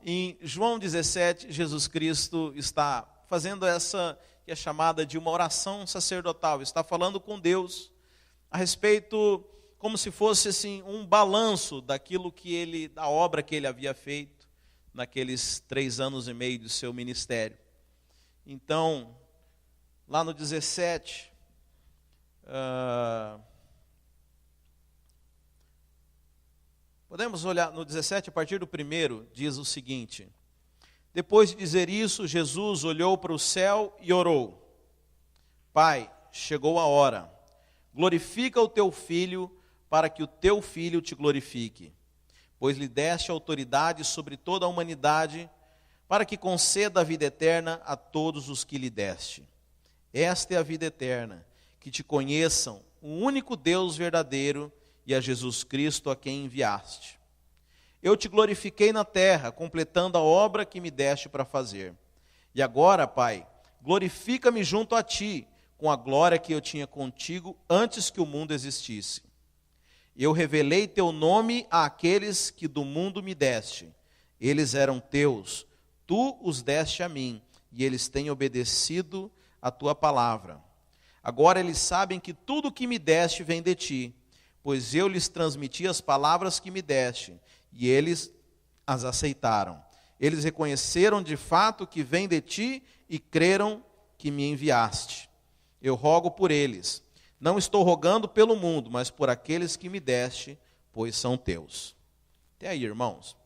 em João 17, Jesus Cristo está fazendo essa que é chamada de uma oração sacerdotal. Está falando com Deus a respeito, como se fosse assim, um balanço da obra que ele havia feito naqueles 3 anos e meio do seu ministério. Então, lá no 17, podemos olhar no 17, a partir do 1, diz o seguinte: depois de dizer isso, Jesus olhou para o céu e orou: Pai, chegou a hora, glorifica o teu Filho, para que o teu Filho te glorifique, pois lhe deste autoridade sobre toda a humanidade, para que conceda a vida eterna a todos os que lhe deste. Esta é a vida eterna, que te conheçam, o único Deus verdadeiro, e a Jesus Cristo a quem enviaste. Eu te glorifiquei na terra, completando a obra que me deste para fazer. E agora, Pai, glorifica-me junto a ti, com a glória que eu tinha contigo antes que o mundo existisse. Eu revelei teu nome àqueles que do mundo me deste. Eles eram teus, tu os deste a mim, e eles têm obedecido a tua palavra. Agora eles sabem que tudo o que me deste vem de ti, pois eu lhes transmiti as palavras que me deste, e eles as aceitaram. Eles reconheceram de fato que vem de ti e creram que me enviaste. Eu rogo por eles. Não estou rogando pelo mundo, mas por aqueles que me deste, pois são teus. Até aí, irmãos.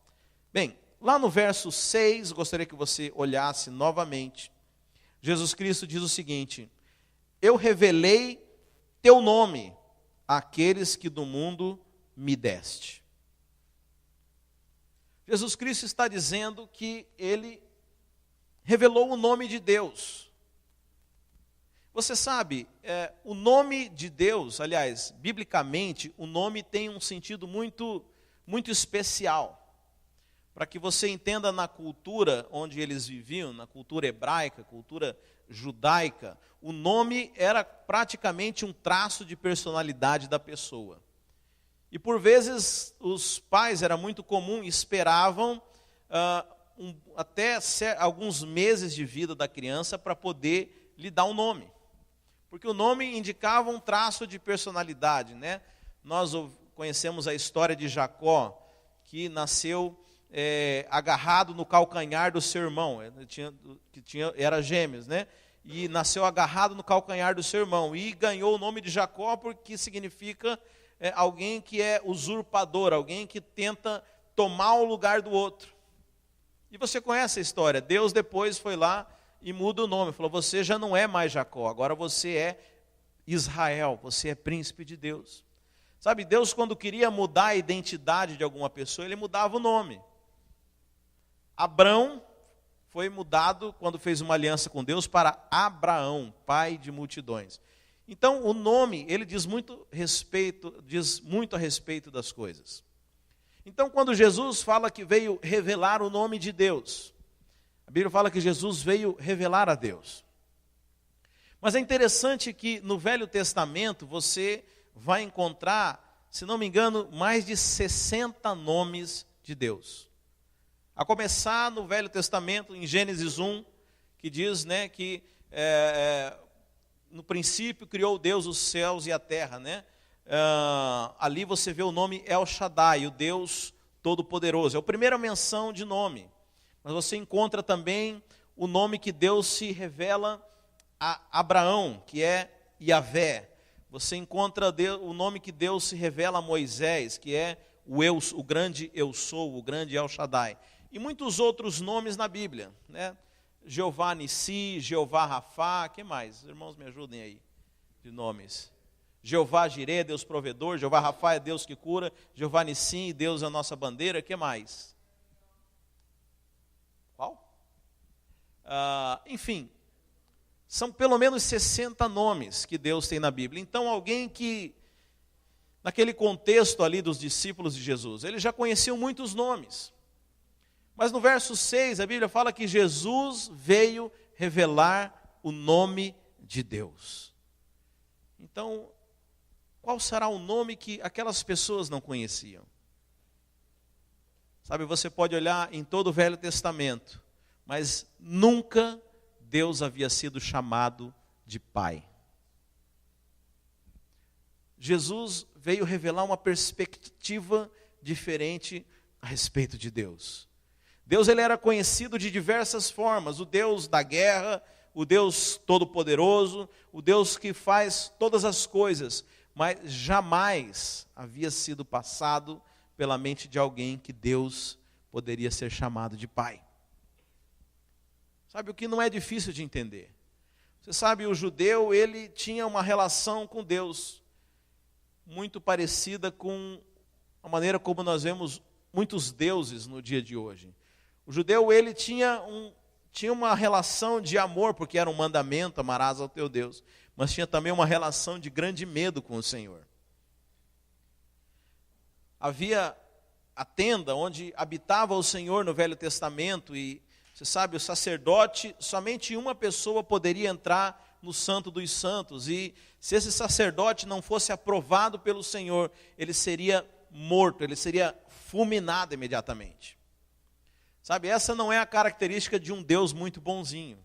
Bem, lá no verso 6, gostaria que você olhasse novamente. Jesus Cristo diz o seguinte: eu revelei teu nome àqueles que do mundo me deste. Jesus Cristo está dizendo que ele revelou o nome de Deus. Você sabe, o nome de Deus, aliás, biblicamente, o nome tem um sentido muito, muito especial. Para que você entenda, na cultura onde eles viviam, na cultura hebraica, cultura judaica, o nome era praticamente um traço de personalidade da pessoa. E por vezes os pais, era muito comum, esperavam até alguns meses de vida da criança para poder lhe dar um nome. Porque o nome indicava um traço de personalidade, né? Nós conhecemos a história de Jacó, que nasceu agarrado no calcanhar do seu irmão, era gêmeos, né? E nasceu agarrado no calcanhar do seu irmão, e ganhou o nome de Jacó, porque significa alguém que é usurpador, alguém que tenta tomar o lugar do outro. E você conhece a história. Deus depois foi lá e muda o nome, falou: você já não é mais Jacó, agora você é Israel, você é príncipe de Deus. Sabe, Deus, quando queria mudar a identidade de alguma pessoa, ele mudava o nome. Abrão foi mudado quando fez uma aliança com Deus para Abraão, pai de multidões. Então, o nome, ele diz muito a respeito das coisas. Então, quando Jesus fala que veio revelar o nome de Deus, a Bíblia fala que Jesus veio revelar a Deus. Mas é interessante que no Velho Testamento você vai encontrar, se não me engano, mais de 60 nomes de Deus. A começar no Velho Testamento, em Gênesis 1, que diz, né, que no princípio criou Deus os céus e a terra, né? Ali você vê o nome El Shaddai, o Deus Todo-Poderoso. É a primeira menção de nome. Mas você encontra também o nome que Deus se revela a Abraão, que é Yahvé. Você encontra o nome que Deus se revela a Moisés, que é o grande Eu Sou, o grande El Shaddai. E muitos outros nomes na Bíblia, né? Jeová Nissi, Jeová Rafá, que mais? Os irmãos me ajudem aí, de nomes. Jeová Jireh, Deus provedor. Jeová Rafá é Deus que cura. Jeová Nissi, Deus é a nossa bandeira. Que mais? Qual? Enfim, são pelo menos 60 nomes que Deus tem na Bíblia. Então, alguém que, naquele contexto ali dos discípulos de Jesus, eles já conheciam muitos nomes. Mas no verso 6, a Bíblia fala que Jesus veio revelar o nome de Deus. Então, qual será o nome que aquelas pessoas não conheciam? Sabe, você pode olhar em todo o Velho Testamento, mas nunca Deus havia sido chamado de Pai. Jesus veio revelar uma perspectiva diferente a respeito de Deus. Deus, ele era conhecido de diversas formas: o Deus da guerra, o Deus todo-poderoso, o Deus que faz todas as coisas, mas jamais havia sido passado pela mente de alguém que Deus poderia ser chamado de Pai. Sabe o que não é difícil de entender? Você sabe, o judeu, ele tinha uma relação com Deus muito parecida com a maneira como nós vemos muitos deuses no dia de hoje. O judeu, ele tinha uma relação de amor, porque era um mandamento, amarás ao teu Deus, mas tinha também uma relação de grande medo com o Senhor. Havia a tenda onde habitava o Senhor no Velho Testamento, e você sabe, o sacerdote, somente uma pessoa poderia entrar no Santo dos Santos, e se esse sacerdote não fosse aprovado pelo Senhor, ele seria morto, ele seria fulminado imediatamente. Sabe, essa não é a característica de um Deus muito bonzinho.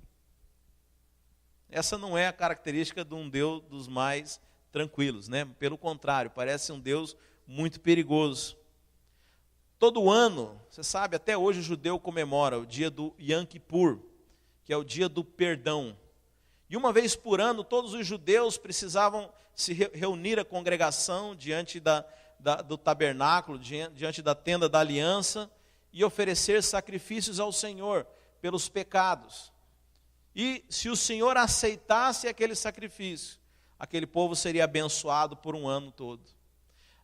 Essa não é a característica de um Deus dos mais tranquilos, né? Pelo contrário, parece um Deus muito perigoso. Todo ano, você sabe, até hoje o judeu comemora o dia do Yom Kippur, que é o dia do perdão. E uma vez por ano, todos os judeus precisavam se reunir à congregação diante do tabernáculo, diante da tenda da aliança, e oferecer sacrifícios ao Senhor pelos pecados. E se o Senhor aceitasse aquele sacrifício, aquele povo seria abençoado por um ano todo.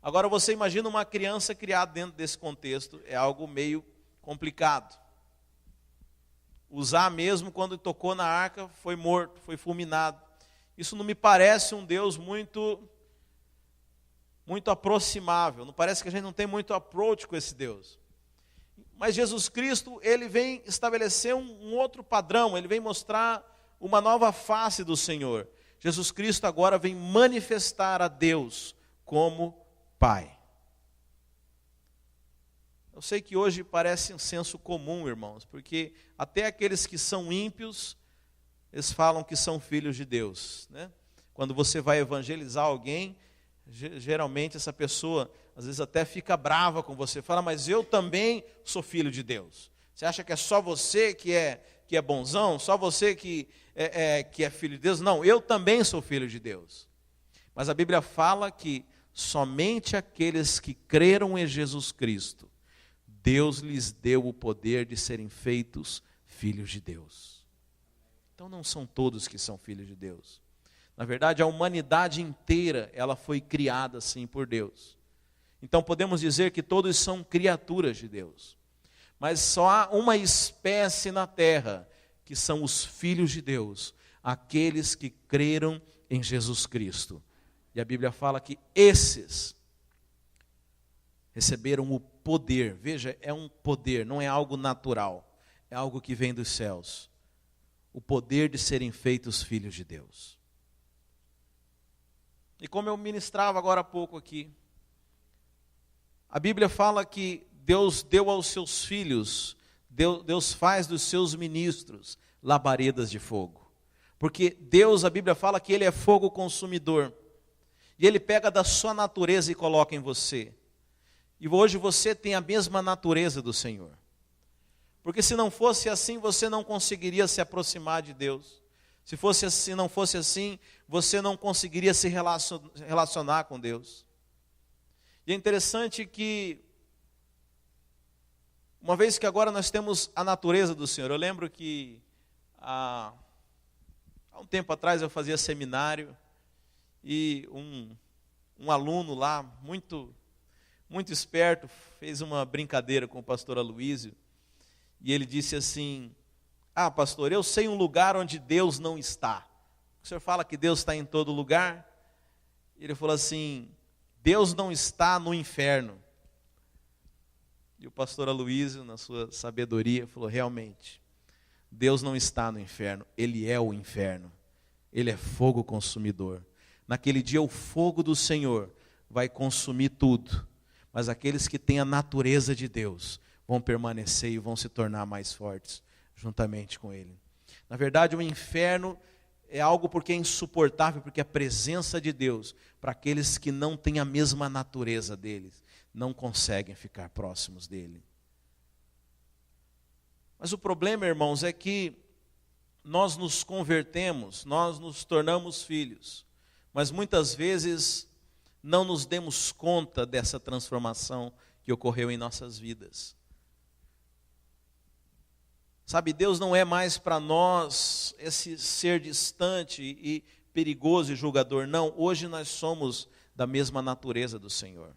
Agora você imagina uma criança criada dentro desse contexto, é algo meio complicado. Uzá mesmo, quando tocou na arca, foi morto, foi fulminado. Isso não me parece um Deus muito aproximável, não parece que a gente não tem muito approach com esse Deus. Mas Jesus Cristo, ele vem estabelecer um outro padrão, ele vem mostrar uma nova face do Senhor. Jesus Cristo agora vem manifestar a Deus como Pai. Eu sei que hoje parece um senso comum, irmãos, porque até aqueles que são ímpios, eles falam que são filhos de Deus, né? Quando você vai evangelizar alguém, geralmente essa pessoa, às vezes até fica brava com você, fala, mas eu também sou filho de Deus. Você acha que é só você que é bonzão? Só você que é filho de Deus? Não, eu também sou filho de Deus. Mas a Bíblia fala que somente aqueles que creram em Jesus Cristo, Deus lhes deu o poder de serem feitos filhos de Deus. Então não são todos que são filhos de Deus. Na verdade, a humanidade inteira, ela foi criada assim por Deus. Então podemos dizer que todos são criaturas de Deus. Mas só há uma espécie na terra, que são os filhos de Deus, aqueles que creram em Jesus Cristo. E a Bíblia fala que esses receberam o poder. Veja, é um poder, não é algo natural. É algo que vem dos céus. O poder de serem feitos filhos de Deus. E como eu ministrava agora há pouco aqui, a Bíblia fala que Deus deu aos seus filhos, Deus faz dos seus ministros labaredas de fogo. Porque Deus, a Bíblia fala que Ele é fogo consumidor. E Ele pega da sua natureza e coloca em você. E hoje você tem a mesma natureza do Senhor. Porque se não fosse assim, você não conseguiria se aproximar de Deus. Se não fosse assim, você não conseguiria se relacionar com Deus. E é interessante que, uma vez que agora nós temos a natureza do Senhor, eu lembro que há um tempo atrás eu fazia seminário, e um aluno lá, muito esperto, fez uma brincadeira com o pastor Aloísio, e ele disse assim, pastor, eu sei um lugar onde Deus não está. O senhor fala que Deus está em todo lugar? Ele falou assim, Deus não está no inferno. E o pastor Aloísio, na sua sabedoria, falou, realmente, Deus não está no inferno, Ele é o inferno. Ele é fogo consumidor. Naquele dia o fogo do Senhor vai consumir tudo. Mas aqueles que têm a natureza de Deus vão permanecer e vão se tornar mais fortes juntamente com Ele. Na verdade, o inferno é algo porque é insuportável, porque a presença de Deus, para aqueles que não têm a mesma natureza deles, não conseguem ficar próximos dele. Mas o problema, irmãos, é que nós nos convertemos, nós nos tornamos filhos, mas muitas vezes não nos demos conta dessa transformação que ocorreu em nossas vidas. Sabe, Deus não é mais para nós esse ser distante e perigoso e julgador, não. Hoje nós somos da mesma natureza do Senhor.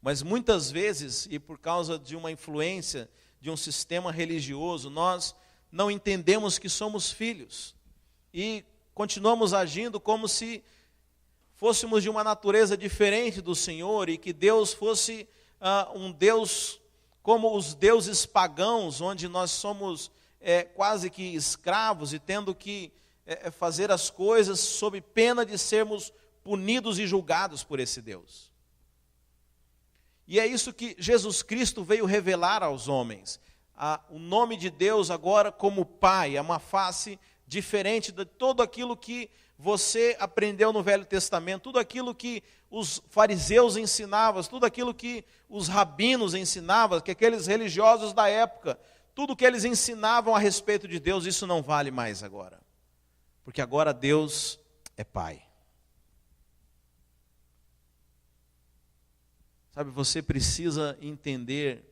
Mas muitas vezes, e por causa de uma influência de um sistema religioso, nós não entendemos que somos filhos. E continuamos agindo como se fôssemos de uma natureza diferente do Senhor e que Deus fosse um Deus como os deuses pagãos, onde nós somos quase que escravos e tendo que fazer as coisas sob pena de sermos punidos e julgados por esse Deus. E é isso que Jesus Cristo veio revelar aos homens. O nome de Deus agora como Pai, é uma face diferente de tudo aquilo que você aprendeu no Velho Testamento, tudo aquilo que os fariseus ensinavam, tudo aquilo que os rabinos ensinavam, que aqueles religiosos da época, tudo que eles ensinavam a respeito de Deus, isso não vale mais agora. Porque agora Deus é Pai. Sabe, você precisa entender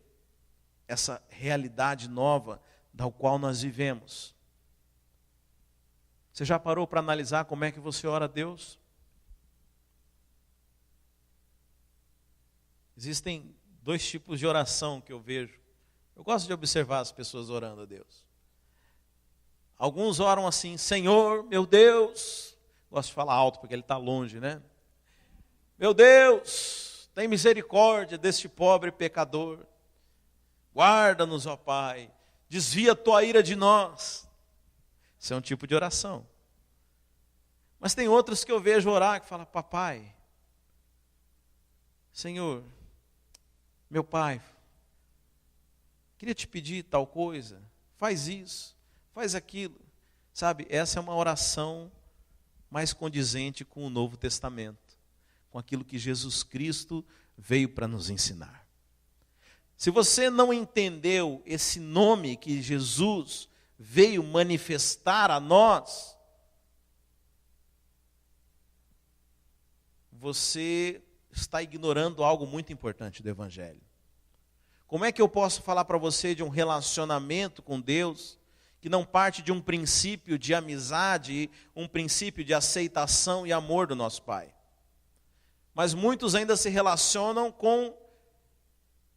essa realidade nova da qual nós vivemos. Você já parou para analisar como é que você ora a Deus? Existem dois tipos de oração que eu vejo. Eu gosto de observar as pessoas orando a Deus. Alguns oram assim: Senhor, meu Deus. Gosto de falar alto porque ele está longe, né? Meu Deus, tem misericórdia deste pobre pecador. Guarda-nos, ó Pai. Desvia a tua ira de nós. Isso é um tipo de oração. Mas tem outros que eu vejo orar que falam: Papai, Senhor, meu Pai, queria te pedir tal coisa, faz isso, faz aquilo. Sabe, essa é uma oração mais condizente com o Novo Testamento, com aquilo que Jesus Cristo veio para nos ensinar. Se você não entendeu esse nome que Jesus veio manifestar a nós, você está ignorando algo muito importante do Evangelho. Como é que eu posso falar para você de um relacionamento com Deus que não parte de um princípio de amizade, um princípio de aceitação e amor do nosso Pai? Mas muitos ainda se relacionam com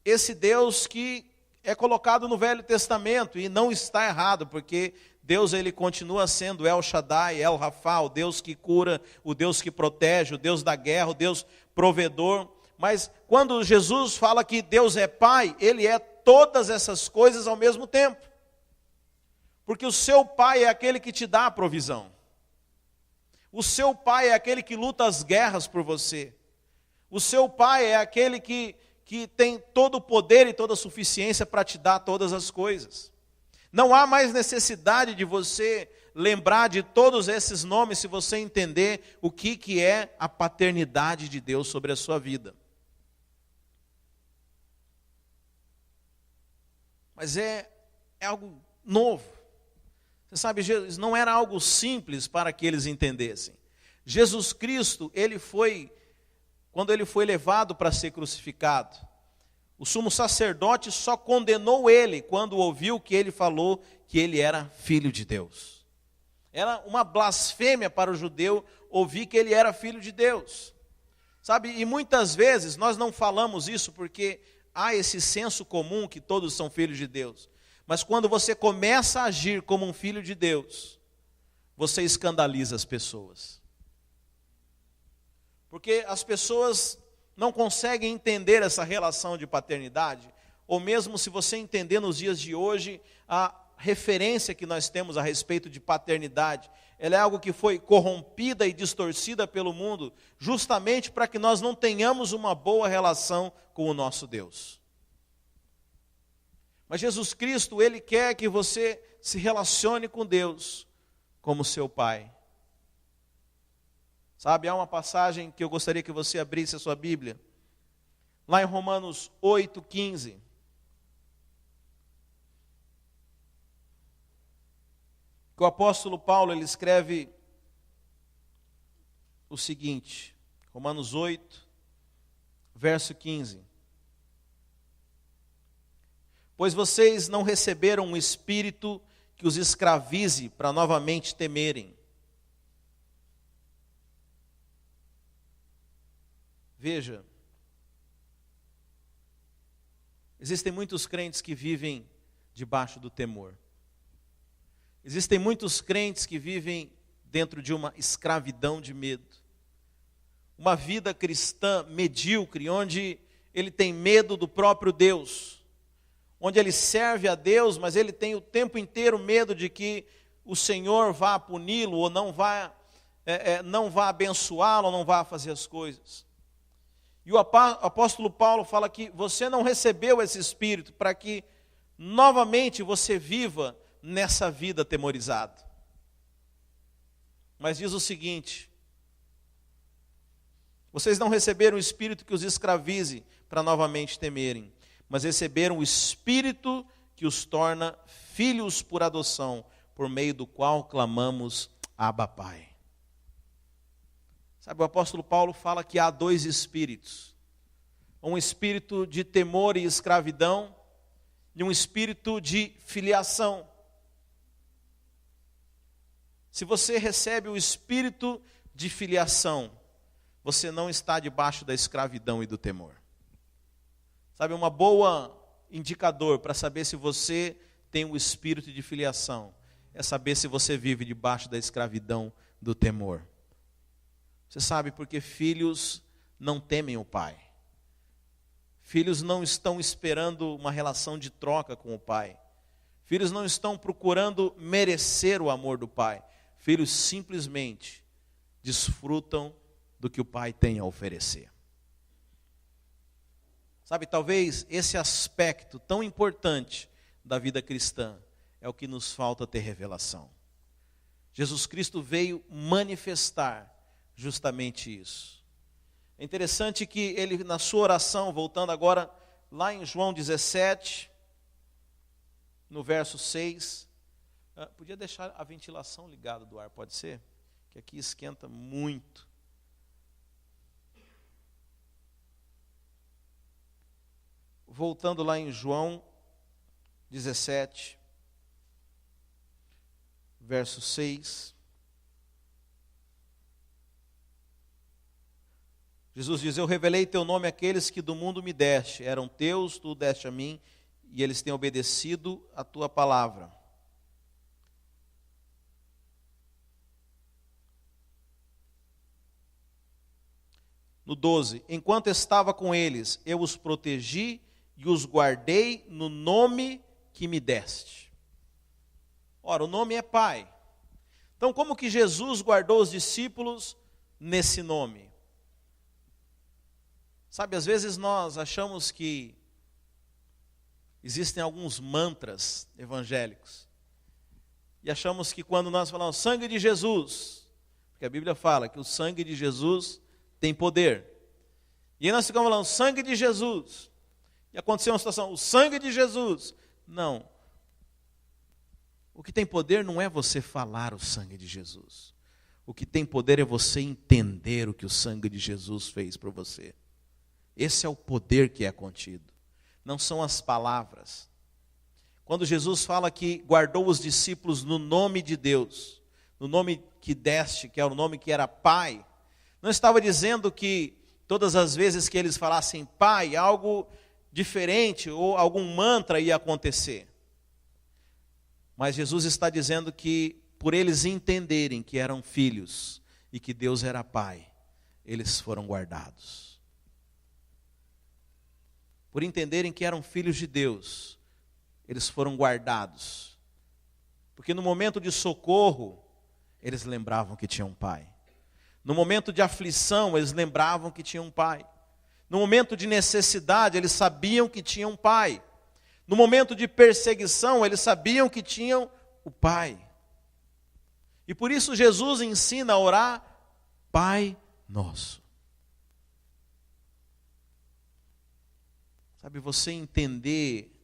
esse Deus que é colocado no Velho Testamento, e não está errado, porque Deus ele continua sendo El Shaddai, El Rafa, o Deus que cura, o Deus que protege, o Deus da guerra, o Deus provedor. Mas quando Jesus fala que Deus é Pai, Ele é todas essas coisas ao mesmo tempo. Porque o seu Pai é aquele que te dá a provisão. O seu Pai é aquele que luta as guerras por você. O seu Pai é aquele que tem todo o poder e toda a suficiência para te dar todas as coisas. Não há mais necessidade de você lembrar de todos esses nomes se você entender o que é a paternidade de Deus sobre a sua vida. Mas é algo novo. Você sabe, não era algo simples para que eles entendessem. Jesus Cristo, quando ele foi levado para ser crucificado, o sumo sacerdote só condenou ele quando ouviu que ele falou que ele era filho de Deus. Era uma blasfêmia para o judeu ouvir que ele era filho de Deus. Sabe, e muitas vezes nós não falamos isso porque há esse senso comum que todos são filhos de Deus. Mas quando você começa a agir como um filho de Deus, você escandaliza as pessoas. Porque as pessoas não conseguem entender essa relação de paternidade, ou mesmo se você entender nos dias de hoje, a referência que nós temos a respeito de paternidade, ela é algo que foi corrompida e distorcida pelo mundo, justamente para que nós não tenhamos uma boa relação com o nosso Deus. Mas Jesus Cristo, Ele quer que você se relacione com Deus como seu Pai. Sabe, há uma passagem que eu gostaria que você abrisse a sua Bíblia. Lá em Romanos 8:15. Que o apóstolo Paulo, ele escreve o seguinte, Romanos 8, verso 15. Pois vocês não receberam um espírito que os escravize para novamente temerem. Veja, existem muitos crentes que vivem debaixo do temor. Existem muitos crentes que vivem dentro de uma escravidão de medo. Uma vida cristã medíocre, onde ele tem medo do próprio Deus. Onde ele serve a Deus, mas ele tem o tempo inteiro medo de que o Senhor vá puni-lo, ou não vá abençoá-lo, ou não vá fazer as coisas. E o apóstolo Paulo fala que você não recebeu esse espírito para que novamente você viva nessa vida atemorizada. Mas diz o seguinte: vocês não receberam o espírito que os escravize para novamente temerem, mas receberam o espírito que os torna filhos por adoção, por meio do qual clamamos, Abba, Pai. Sabe, o apóstolo Paulo fala que há dois espíritos. Um espírito de temor e escravidão e um espírito de filiação. Se você recebe o espírito de filiação, você não está debaixo da escravidão e do temor. Sabe, uma boa indicador para saber se você tem o espírito de filiação é saber se você vive debaixo da escravidão do temor. Você sabe, porque filhos não temem o pai. Filhos não estão esperando uma relação de troca com o pai. Filhos não estão procurando merecer o amor do pai. Filhos simplesmente desfrutam do que o pai tem a oferecer. Sabe, talvez esse aspecto tão importante da vida cristã é o que nos falta ter revelação. Jesus Cristo veio manifestar justamente isso. É interessante que ele, na sua oração, voltando agora lá em João 17, no verso 6, podia deixar a ventilação ligada do ar, pode ser? Que aqui esquenta muito. Voltando lá em João 17, verso 6. Jesus diz: eu revelei teu nome àqueles que do mundo me deste, eram teus, tu deste a mim, e eles têm obedecido a tua palavra. No 12, enquanto estava com eles, eu os protegi e os guardei no nome que me deste. Ora, o nome é Pai. Então, como que Jesus guardou os discípulos nesse nome? Sabe, às vezes nós achamos que existem alguns mantras evangélicos. E achamos que quando nós falamos sangue de Jesus, porque a Bíblia fala que o sangue de Jesus tem poder. E aí nós ficamos falando sangue de Jesus. E aconteceu uma situação, o sangue de Jesus. Não. O que tem poder não é você falar o sangue de Jesus. O que tem poder é você entender o que o sangue de Jesus fez por você. Esse é o poder que é contido. Não são as palavras. Quando Jesus fala que guardou os discípulos no nome de Deus, no nome que deste, que é o nome que era Pai, não estava dizendo que todas as vezes que eles falassem Pai, algo diferente ou algum mantra ia acontecer. Mas Jesus está dizendo que por eles entenderem que eram filhos e que Deus era Pai, eles foram guardados. Por entenderem que eram filhos de Deus, eles foram guardados. Porque no momento de socorro, eles lembravam que tinham um pai. No momento de aflição, eles lembravam que tinham um pai. No momento de necessidade, eles sabiam que tinham um pai. No momento de perseguição, eles sabiam que tinham o Pai. E por isso Jesus ensina a orar, Pai Nosso. Sabe, você entender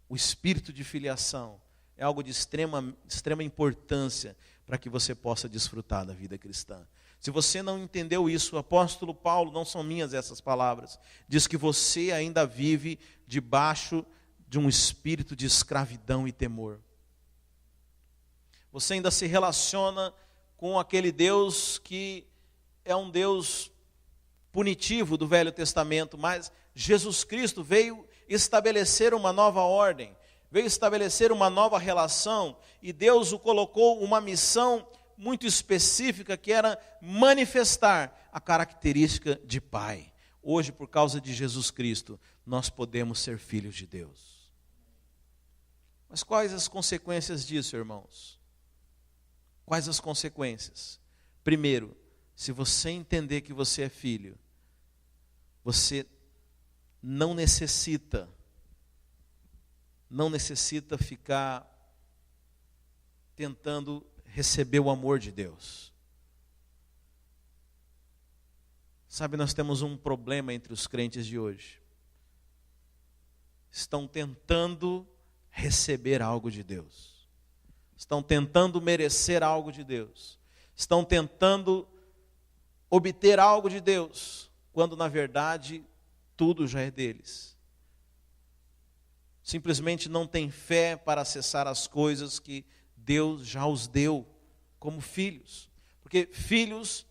o espírito de filiação é algo de extrema importância para que você possa desfrutar da vida cristã. Se você não entendeu isso, o apóstolo Paulo, não são minhas essas palavras, diz que você ainda vive debaixo de um espírito de escravidão e temor. Você ainda se relaciona com aquele Deus que é um Deus punitivo do Velho Testamento, mas Jesus Cristo veio estabelecer uma nova ordem, veio estabelecer uma nova relação, e Deus o colocou uma missão muito específica, que era manifestar a característica de Pai. Hoje, por causa de Jesus Cristo, nós podemos ser filhos de Deus. Mas quais as consequências disso, irmãos? Quais as consequências? Primeiro, se você entender que você é filho, você não necessita ficar tentando receber o amor de Deus. Sabe, nós temos um problema entre os crentes de hoje. Estão tentando receber algo de Deus. Estão tentando merecer algo de Deus. Estão tentando obter algo de Deus, quando na verdade tudo já é deles. Simplesmente não tem fé para acessar as coisas que Deus já os deu como filhos. Porque filhos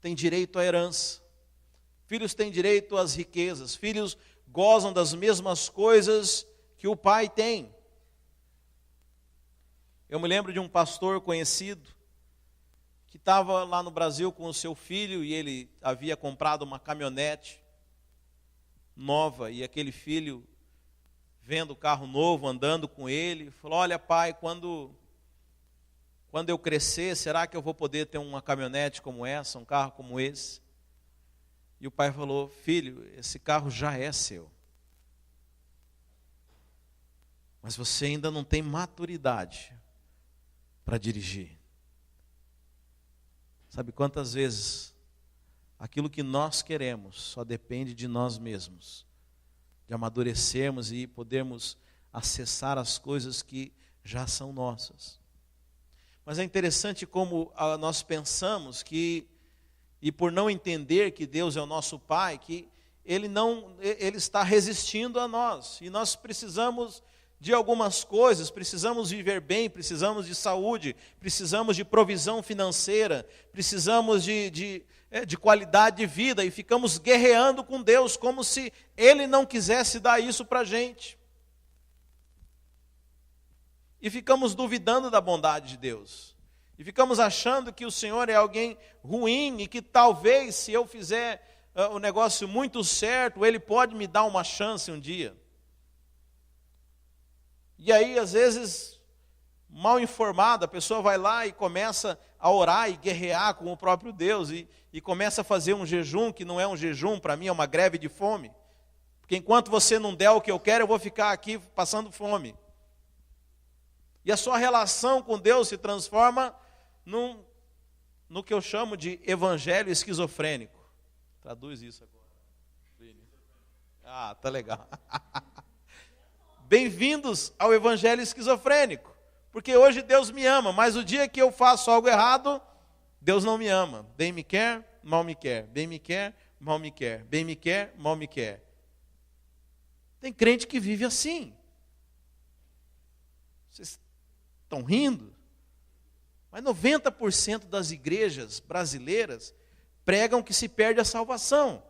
têm direito à herança. Filhos têm direito às riquezas. Filhos gozam das mesmas coisas que o pai tem. Eu me lembro de um pastor conhecido que estava lá no Brasil com o seu filho, e ele havia comprado uma caminhonete nova, e aquele filho, vendo o carro novo, andando com ele, falou: olha, pai, quando eu crescer, será que eu vou poder ter uma caminhonete como essa, um carro como esse? E o pai falou: filho, esse carro já é seu, mas você ainda não tem maturidade para dirigir. Sabe quantas vezes aquilo que nós queremos só depende de nós mesmos, de amadurecermos e podermos acessar as coisas que já são nossas. Mas é interessante como nós pensamos que, e por não entender que Deus é o nosso Pai, que Ele está resistindo a nós, e nós precisamos de algumas coisas, precisamos viver bem, precisamos de saúde, precisamos de provisão financeira, precisamos de qualidade de vida, e ficamos guerreando com Deus, como se Ele não quisesse dar isso para a gente. E ficamos duvidando da bondade de Deus. E ficamos achando que o Senhor é alguém ruim, e que talvez, se eu fizer o negócio muito certo, Ele pode me dar uma chance um dia. E aí, às vezes, mal informada, a pessoa vai lá e começa a orar e guerrear com o próprio Deus, e começa a fazer um jejum, que não é um jejum, para mim é uma greve de fome. Porque enquanto você não der o que eu quero, eu vou ficar aqui passando fome. E a sua relação com Deus se transforma no que eu chamo de evangelho esquizofrênico. Traduz isso agora. Ah, tá legal. Bem-vindos ao evangelho esquizofrênico. Porque hoje Deus me ama, mas o dia que eu faço algo errado, Deus não me ama. Bem me quer, mal me quer. Bem me quer, mal me quer. Bem me quer, mal me quer. Tem crente que vive assim. Vocês estão rindo? Mas 90% das igrejas brasileiras pregam que se perde a salvação.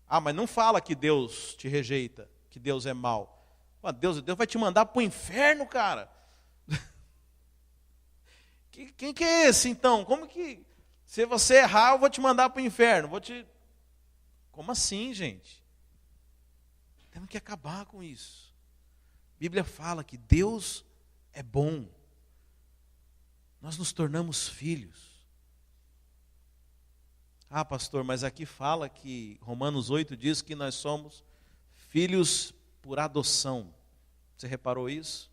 Ah, mas não fala que Deus te rejeita, que Deus é mau. Deus vai te mandar para o inferno, cara. Quem que é esse, então? Como que, se você errar, eu vou te mandar para o inferno? Como assim, gente? Temos que acabar com isso. A Bíblia fala que Deus é bom. Nós nos tornamos filhos. Ah, pastor, mas aqui fala que Romanos 8 diz que nós somos filhos por adoção. Você reparou isso?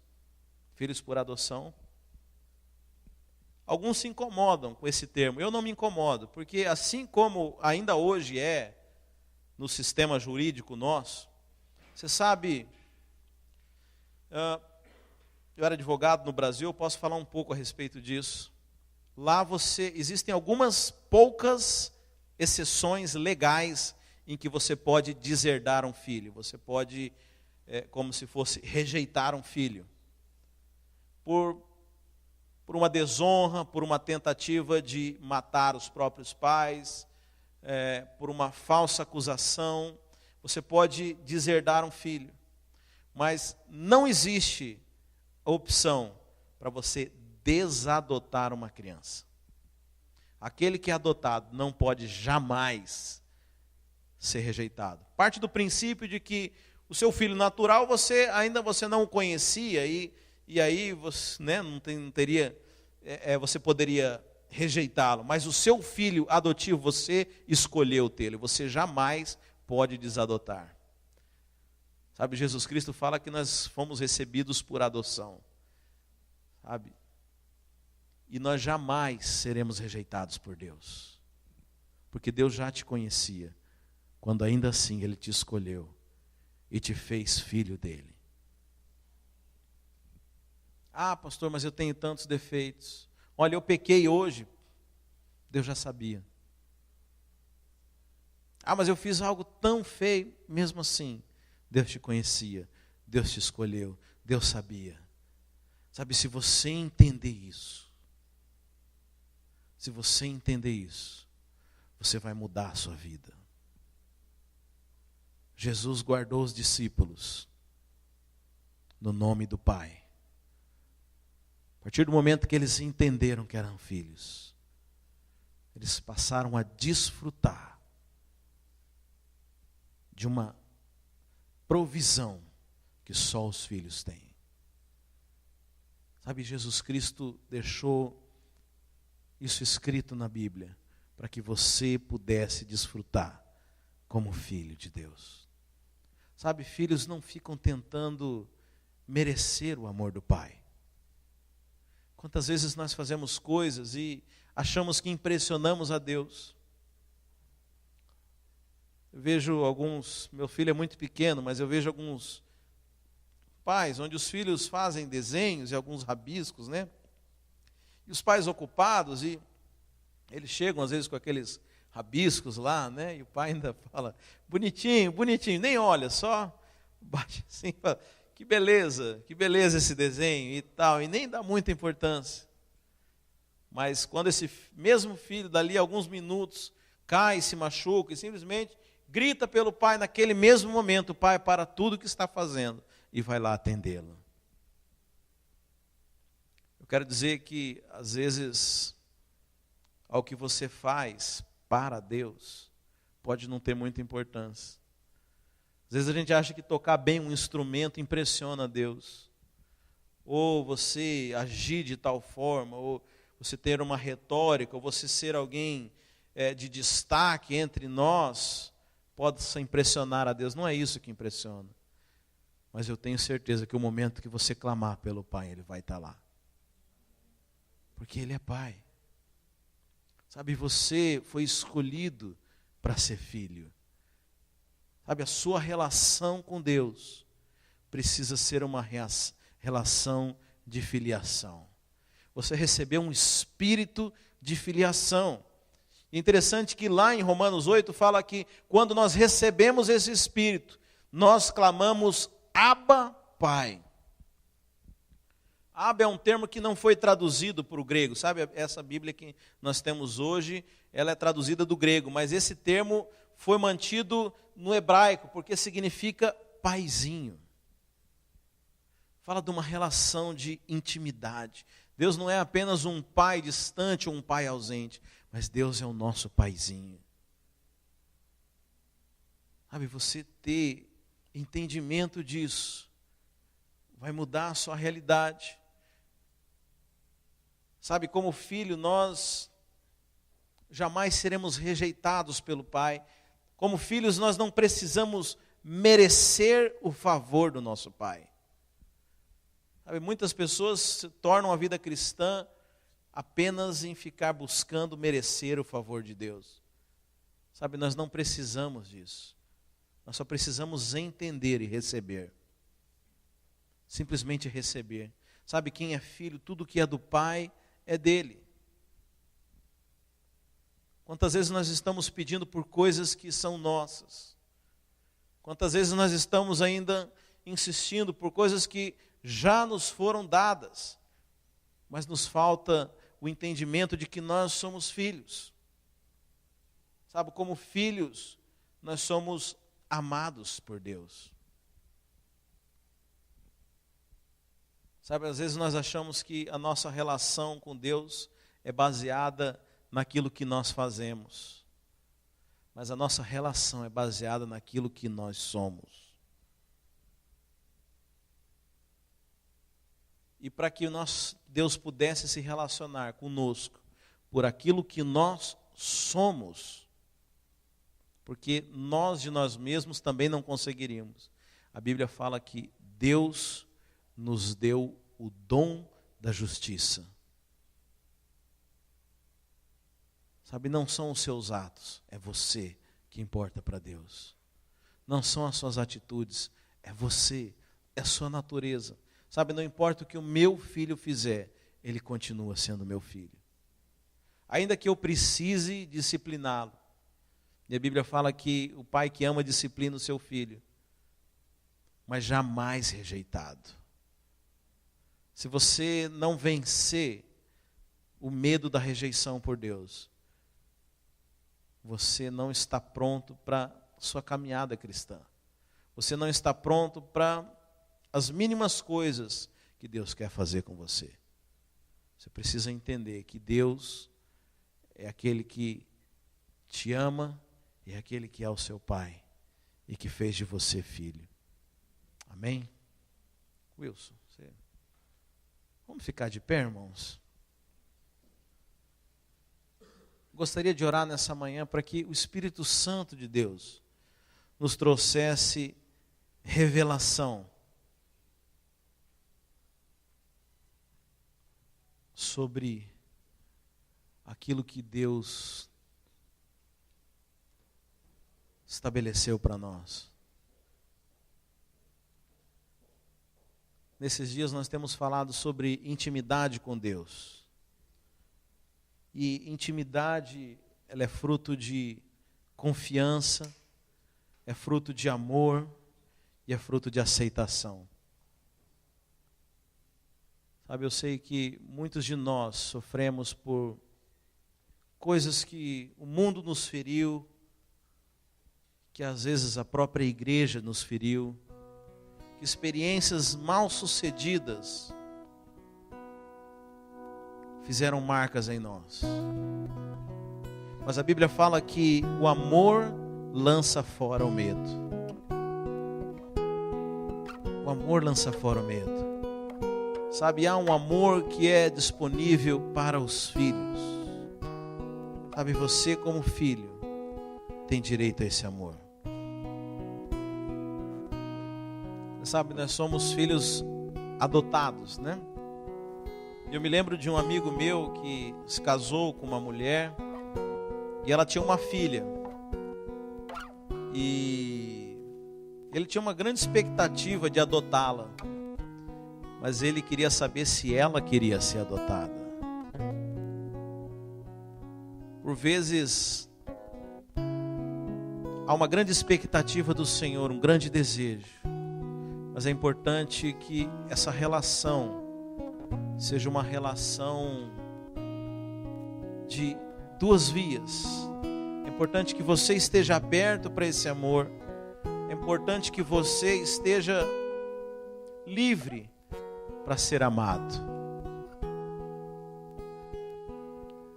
Filhos por adoção. Alguns se incomodam com esse termo. Eu não me incomodo, porque assim como ainda hoje é no sistema jurídico nosso, você sabe, eu era advogado no Brasil, eu posso falar um pouco a respeito disso. Lá existem algumas poucas exceções legais em que você pode deserdar um filho. Você pode, como se fosse, rejeitar um filho. Por uma desonra, por uma tentativa de matar os próprios pais, por uma falsa acusação, você pode deserdar um filho. Mas não existe a opção para você desadotar uma criança. Aquele que é adotado não pode jamais ser rejeitado. Parte do princípio de que o seu filho natural você não o conhecia e aí você, não teria, você poderia rejeitá-lo. Mas o seu filho adotivo você escolheu tê-lo. Você jamais pode desadotar. Sabe, Jesus Cristo fala que nós fomos recebidos por adoção. Sabe? E nós jamais seremos rejeitados por Deus. Porque Deus já te conhecia, quando ainda assim Ele te escolheu e te fez filho dEle. Ah, pastor, mas eu tenho tantos defeitos. Olha, eu pequei hoje. Deus já sabia. Ah, mas eu fiz algo tão feio. Mesmo assim, Deus te conhecia, Deus te escolheu, Deus sabia. Sabe, se você entender isso, você vai mudar a sua vida. Jesus guardou os discípulos no nome do Pai. A partir do momento que eles entenderam que eram filhos, eles passaram a desfrutar de uma provisão que só os filhos têm. Sabe, Jesus Cristo deixou isso escrito na Bíblia, para que você pudesse desfrutar como filho de Deus. Sabe, filhos não ficam tentando merecer o amor do Pai. Quantas vezes nós fazemos coisas e achamos que impressionamos a Deus. Eu vejo meu filho é muito pequeno, mas eu vejo alguns pais, onde os filhos fazem desenhos e alguns rabiscos, né? E os pais ocupados, e eles chegam às vezes com aqueles rabiscos lá, né? E o pai ainda fala, bonitinho, bonitinho, nem olha, só bate assim, fala, que beleza esse desenho e tal, e nem dá muita importância. Mas quando esse mesmo filho, dali a alguns minutos, cai, se machuca e simplesmente grita pelo pai, naquele mesmo momento, o pai para tudo que está fazendo e vai lá atendê-lo. Eu quero dizer que, às vezes, ao que você faz para Deus, pode não ter muita importância. Às vezes a gente acha que tocar bem um instrumento impressiona a Deus. Ou você agir de tal forma, ou você ter uma retórica, ou você ser alguém de destaque entre nós, pode impressionar a Deus. Não é isso que impressiona. Mas eu tenho certeza que o momento que você clamar pelo Pai, Ele vai estar lá. Porque Ele é Pai. Sabe, você foi escolhido para ser filho. Sabe, a sua relação com Deus precisa ser uma relação de filiação. Você recebeu um espírito de filiação. Interessante que lá em Romanos 8 fala que quando nós recebemos esse espírito, nós clamamos Abba, Pai. Abba é um termo que não foi traduzido para o grego, sabe? Essa Bíblia que nós temos hoje, ela é traduzida do grego, mas esse termo foi mantido no hebraico, porque significa paizinho. Fala de uma relação de intimidade. Deus não é apenas um pai distante ou um pai ausente, mas Deus é o nosso paizinho. Sabe, você ter entendimento disso vai mudar a sua realidade. Sabe, como filho, nós jamais seremos rejeitados pelo Pai. Como filhos, nós não precisamos merecer o favor do nosso Pai. Sabe, muitas pessoas tornam a vida cristã apenas em ficar buscando merecer o favor de Deus. Sabe, nós não precisamos disso. Nós só precisamos entender e receber. Simplesmente receber. Sabe, quem é filho, tudo que é do Pai é dele. Quantas vezes nós estamos pedindo por coisas que são nossas? Quantas vezes nós estamos ainda insistindo por coisas que já nos foram dadas, mas nos falta o entendimento de que nós somos filhos. Sabe, como filhos, nós somos amados por Deus. Sabe, às vezes nós achamos que a nossa relação com Deus é baseada naquilo que nós fazemos. Mas a nossa relação é baseada naquilo que nós somos. E para que Deus pudesse se relacionar conosco por aquilo que nós somos, porque nós de nós mesmos também não conseguiríamos. A Bíblia fala que Deus nos deu o dom da justiça. Sabe, não são os seus atos, é você que importa para Deus. Não são as suas atitudes, é você, é a sua natureza. Sabe, não importa o que o meu filho fizer, ele continua sendo meu filho. Ainda que eu precise discipliná-lo. E a Bíblia fala que o pai que ama disciplina o seu filho, mas jamais rejeitado. Se você não vencer o medo da rejeição por Deus, você não está pronto para a sua caminhada cristã. Você não está pronto para as mínimas coisas que Deus quer fazer com você. Você precisa entender que Deus é aquele que te ama, é aquele que é o seu Pai e que fez de você filho. Amém? Wilson, vamos ficar de pé, irmãos? Gostaria de orar nessa manhã para que o Espírito Santo de Deus nos trouxesse revelação sobre aquilo que Deus estabeleceu para nós. Nesses dias nós temos falado sobre intimidade com Deus. E intimidade, ela é fruto de confiança, é fruto de amor e é fruto de aceitação. Sabe, eu sei que muitos de nós sofremos por coisas que o mundo nos feriu, que às vezes a própria igreja nos feriu, que experiências mal sucedidas fizeram marcas em nós. Mas a Bíblia fala que o amor lança fora o medo. O amor lança fora o medo. Sabe, há um amor que é disponível para os filhos. Sabe, você como filho tem direito a esse amor. Sabe, nós somos filhos adotados, né? Eu me lembro de um amigo meu que se casou com uma mulher e ela tinha uma filha. E ele tinha uma grande expectativa de adotá-la, mas ele queria saber se ela queria ser adotada. Por vezes, há uma grande expectativa do Senhor, um grande desejo, mas é importante que essa relação seja uma relação de duas vias. É importante que você esteja aberto para esse amor. É importante que você esteja livre para ser amado.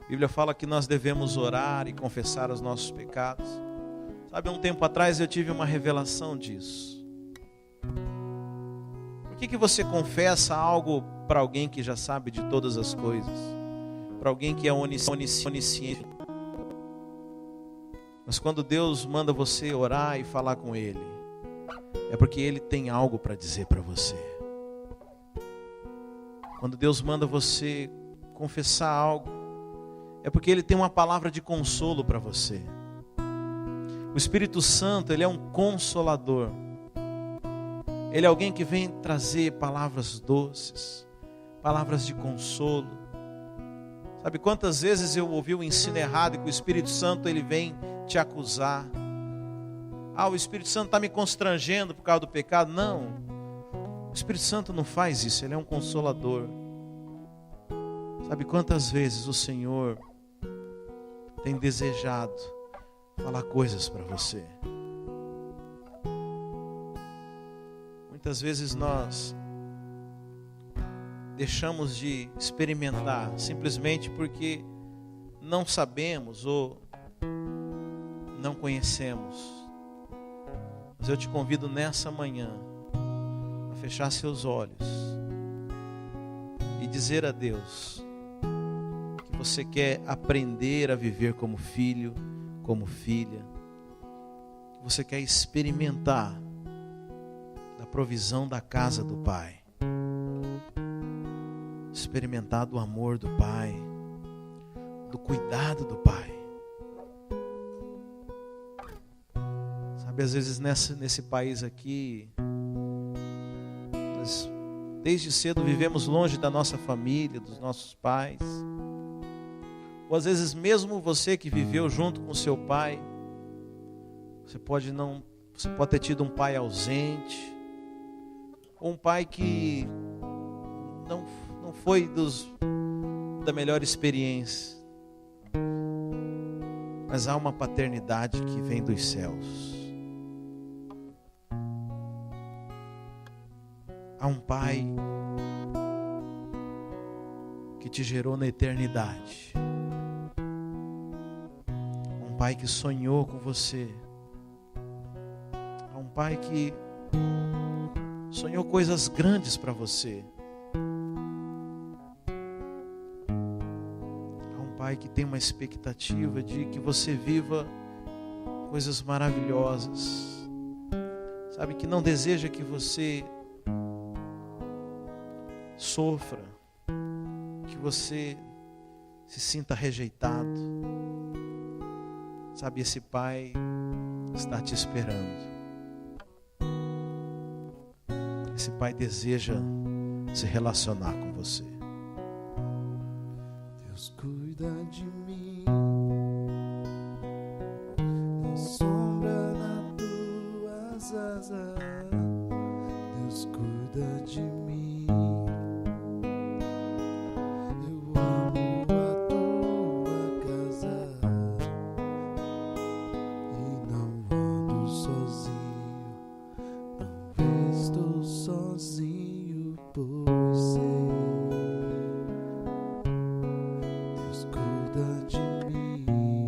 A Bíblia fala que nós devemos orar e confessar os nossos pecados. Sabe, há um tempo atrás eu tive uma revelação disso. Por que você confessa algo para alguém que já sabe de todas as coisas? Para alguém que é onisciente? Mas quando Deus manda você orar e falar com Ele, é porque Ele tem algo para dizer para você. Quando Deus manda você confessar algo, é porque Ele tem uma palavra de consolo para você. O Espírito Santo, Ele é um consolador. Ele é alguém que vem trazer palavras doces, palavras de consolo. Sabe quantas vezes eu ouvi o ensino errado e que o Espírito Santo, ele vem te acusar. O Espírito Santo está me constrangendo por causa do pecado. Não, o Espírito Santo não faz isso, ele é um consolador. Sabe quantas vezes o Senhor tem desejado falar coisas para você? Muitas vezes nós deixamos de experimentar simplesmente porque não sabemos ou não conhecemos. Mas eu te convido nessa manhã a fechar seus olhos e dizer a Deus que você quer aprender a viver como filho, como filha. Você quer experimentar da provisão da casa do Pai, experimentar do amor do Pai, do cuidado do Pai. Sabe, às vezes nesse país aqui, nós desde cedo vivemos longe da nossa família, dos nossos pais. Ou às vezes mesmo você que viveu junto com seu pai, você pode ter tido um pai ausente, ou um pai que não foi da melhor experiência. Mas há uma paternidade que vem dos céus. Há um pai que te gerou na eternidade. Um pai que sonhou com você. Há um pai que sonhou coisas grandes para você. Há um pai que tem uma expectativa de que você viva coisas maravilhosas. Sabe, que não deseja que você sofra, que você se sinta rejeitado. Sabe, esse pai está te esperando. Esse pai deseja se relacionar com você. Deus cuida de mim, na sombra das tuas asas. Deus cuida de mim. Eu amo a tua casa e não ando sozinho, não estou sozinho, pois sei. Deus cuida de mim.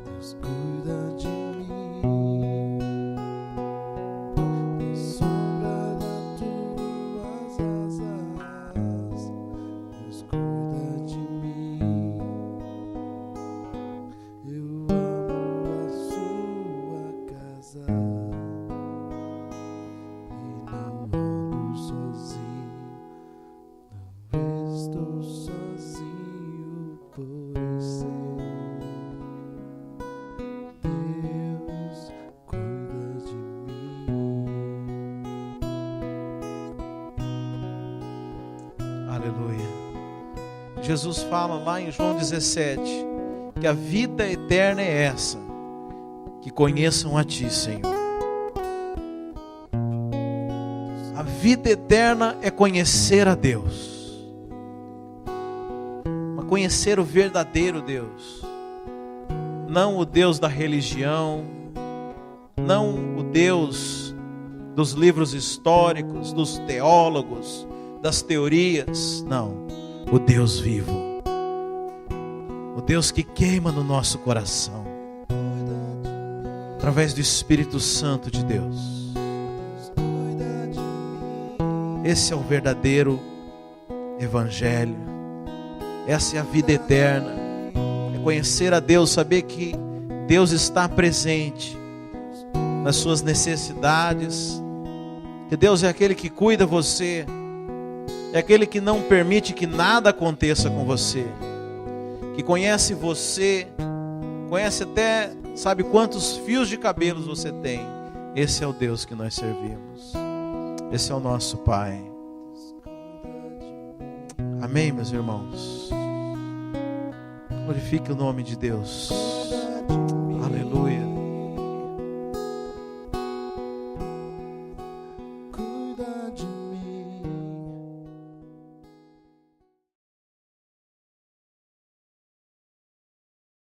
Deus cuida de mim. Na sombra das tuas asas. Deus cuida de mim. Eu amo a sua casa e não ando sozinho, não estou sozinho, pois sei. Deus cuida de mim. Aleluia. Jesus fala lá em João 17 que a vida eterna é essa, que conheçam a Ti, Senhor. A vida eterna é conhecer a Deus, mas conhecer o verdadeiro Deus, não o Deus da religião, não o Deus dos livros históricos, dos teólogos, das teorias, não, o Deus vivo, o Deus que queima no nosso coração, através do Espírito Santo de Deus. Esse é o verdadeiro Evangelho, essa é a vida eterna, Conhecer a Deus, saber que Deus está presente nas suas necessidades, que Deus é aquele que cuida você, é aquele que não permite que nada aconteça com você, que conhece você, conhece até, sabe quantos fios de cabelos você tem. Esse é o Deus que nós servimos, esse é o nosso Pai. Amém, meus irmãos? Glorifique o nome de Deus.